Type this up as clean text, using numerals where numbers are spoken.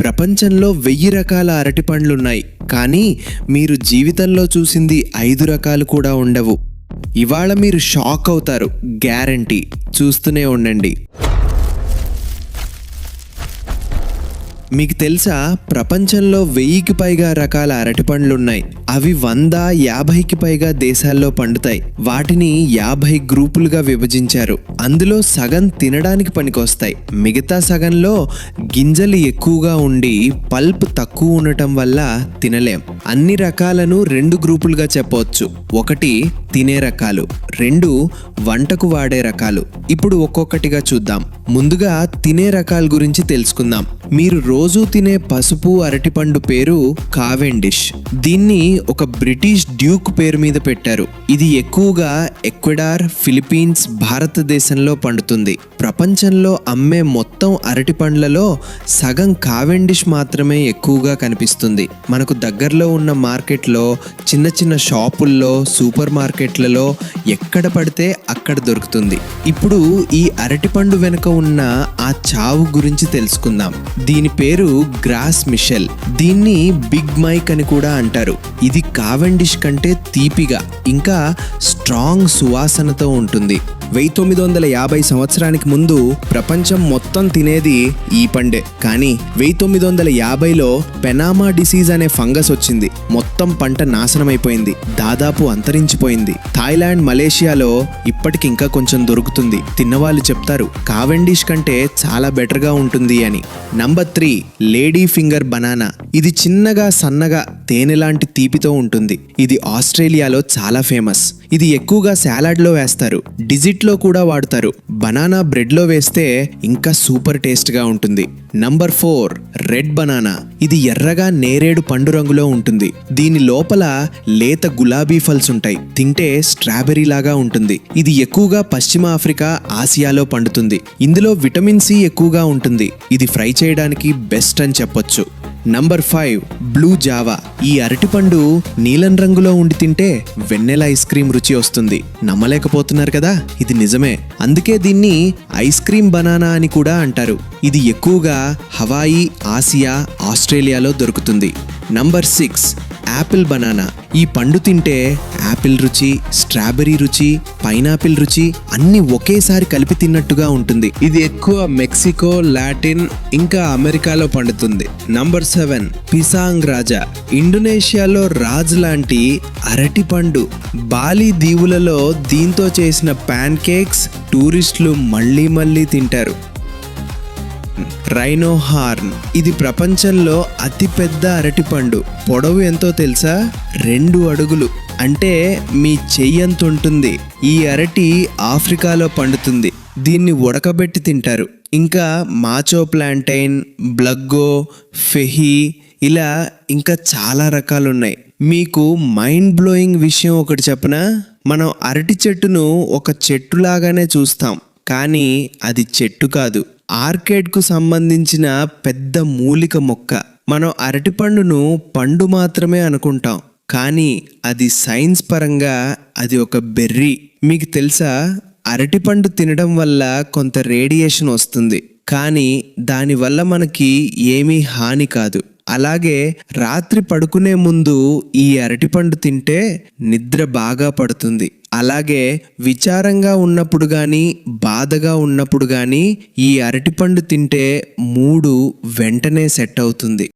ప్రపంచంలో 1000 రకాల అరటిపండ్లున్నాయి. కానీ మీరు జీవితంలో చూసింది 5 రకాలు కూడా ఉండవు. ఇవాళ మీరు షాక్ అవుతారు, గ్యారంటీ. చూస్తూనే ఉండండి. మీకు తెలుసా, ప్రపంచంలో 1000కి పైగా రకాల అరటిపండ్లున్నాయి. అవి 150కి పైగా దేశాల్లో పండుతాయి. వాటిని 50 గ్రూపులుగా విభజించారు. అందులో సగం తినడానికి పనికొస్తాయి. మిగతా సగంలో గింజలు ఎక్కువగా ఉండి పల్ప్ తక్కువ ఉండటం వల్ల తినలేం. అన్ని రకాలను 2 గ్రూపులుగా చెప్పవచ్చు. 1 తినే రకాలు, 2 వంటకు వాడే రకాలు. ఇప్పుడు ఒక్కొక్కటిగా చూద్దాం. ముందుగా తినే రకాల గురించి తెలుసుకుందాం. మీరు రోజు తినే పసుపు అరటిపండు పేరు కావెండిష్. దీన్ని ఒక బ్రిటిష్ డ్యూక్ పేరు మీద పెట్టారు. ఇది ఎక్కువగా ఎక్వెడార్, ఫిలిప్పీన్స్, భారతదేశంలో పండుతుంది. ప్రపంచంలో అమ్మే మొత్తం అరటిపండ్లలో సగం కావెండిష్ మాత్రమే ఎక్కువగా కనిపిస్తుంది. మనకు దగ్గరలో ఉన్న మార్కెట్లో, చిన్న చిన్న షాపుల్లో, సూపర్ మార్కెట్లలో ఎక్కడ పడితే అక్కడ దొరుకుతుంది. ఇప్పుడు ఈ అరటిపండు వెనుక ఉన్న ఆ చావు గురించి తెలుసుకుందాం. దీని పేరు గ్రాస్ మిషెల్. దీన్ని బిగ్ మైక్ అని కూడా అంటారు. ఇది కావెండిష్ కంటే తీపిగా ఇంకా స్ట్రాంగ్ సువాసనతో ఉంటుంది. 1950 సంవత్సరానికి ముందు ప్రపంచం మొత్తం తినేది ఈ పండే. కానీ 1950లో పెనామా డిసీజ్ అనే ఫంగస్ వచ్చింది. మొత్తం పంట నాశనమైపోయింది, దాదాపు అంతరించిపోయింది. థాయిలాండ్, మలేషియాలో ఇప్పటికి ఇంకా కొంచెం దొరుకుతుంది. తిన్నవాళ్ళు చెప్తారు కావెండిష్ కంటే చాలా బెటర్గా ఉంటుంది అని. Number 3 lady finger banana. ఇది చిన్నగా సన్నగా తేనె లాంటి తీపితో ఉంటుంది. ఇది ఆస్ట్రేలియాలో చాలా ఫేమస్. ఇది ఎక్కువగా సాలాడ్లో వేస్తారు, డిజిట్లో కూడా వాడతారు. బనానా బ్రెడ్లో వేస్తే ఇంకా సూపర్ టేస్ట్గా ఉంటుంది. Number 4 red banana. ఇది ఎర్రగా నేరేడు పండు రంగులో ఉంటుంది. దీని లోపల లేత గులాబీ ఫల్స్ ఉంటాయి. తింటే స్ట్రాబెర్రీ లాగా ఉంటుంది. ఇది ఎక్కువగా పశ్చిమ ఆఫ్రికా, ఆసియాలో పండుతుంది. ఇందులో విటమిన్ సి ఎక్కువగా ఉంటుంది. ఇది ఫ్రై చేయడానికి బెస్ట్ అని చెప్పొచ్చు. Number 5 blue Java. ఈ అరటిపండు నీలం రంగులో ఉండి తింటే వెన్నెల ఐస్ క్రీమ్ రుచి వస్తుంది. నమ్మలేకపోతున్నారు కదా, ఇది నిజమే. అందుకే దీన్ని ఐస్ క్రీమ్ బనానా అని కూడా అంటారు. ఇది ఎక్కువగా హవాయి, ఆసియా, ఆస్ట్రేలియాలో దొరుకుతుంది. Number 6 Apple banana. ఈ పండు తింటే యాపిల్ రుచి, స్ట్రాబెర్రీ రుచి, పైనాపిల్ రుచి అన్ని ఒకేసారి కలిపి తిన్నట్టుగా ఉంటుంది. ఇది ఎక్కువ మెక్సికో, లాటిన్ ఇంకా అమెరికాలో పండుతుంది. నంబర్ 7 పిసాంగ్ రాజా. ఇండోనేషియాలో రాజ్ లాంటి అరటి పండు. బాలి దీవులలో దీంతో చేసిన ప్యాన్ కేక్స్ టూరిస్టులు మళ్ళీ మళ్ళీ తింటారు. Rhino horn. ఇది ప్రపంచంలో అతిపెద్ద అరటిపండు. పొడవు ఎంతో తెలుసా? 2 అడుగులు, అంటే మీ చెయ్యంత ఉంటుంది. ఈ అరటి ఆఫ్రికాలో పండుతుంది. దీన్ని ఉడకబెట్టి తింటారు. ఇంకా మాచో ప్లాంటైన్, బ్లగ్గో, ఫెహి, ఇలా ఇంకా చాలా రకాలున్నాయి. మీకు మైండ్ బ్లోయింగ్ విషయం ఒకటి చెప్పనా? మనం అరటి చెట్టును ఒక చెట్టులాగానే చూస్తాం, కానీ అది చెట్టు కాదు, ఆర్కేడ్కు సంబంధించిన పెద్ద మూలిక మొక్క. మనం అరటిపండును పండు మాత్రమే అనుకుంటాం, కానీ అది సైన్స్ పరంగా అది ఒక బెర్రీ. మీకు తెలుసా, అరటిపండు తినడం వల్ల కొంత రేడియేషన్ వస్తుంది, కానీ దానివల్ల మనకి ఏమీ హాని కాదు. అలాగే రాత్రి పడుకునే ముందు ఈ అరటిపండు తింటే నిద్ర బాగా పడుతుంది. అలాగే విచారంగా ఉన్నప్పుడు కానీ, బాధగా ఉన్నప్పుడు కానీ ఈ అరటిపండు తింటే మూడు వెంటనే సెట్ అవుతుంది.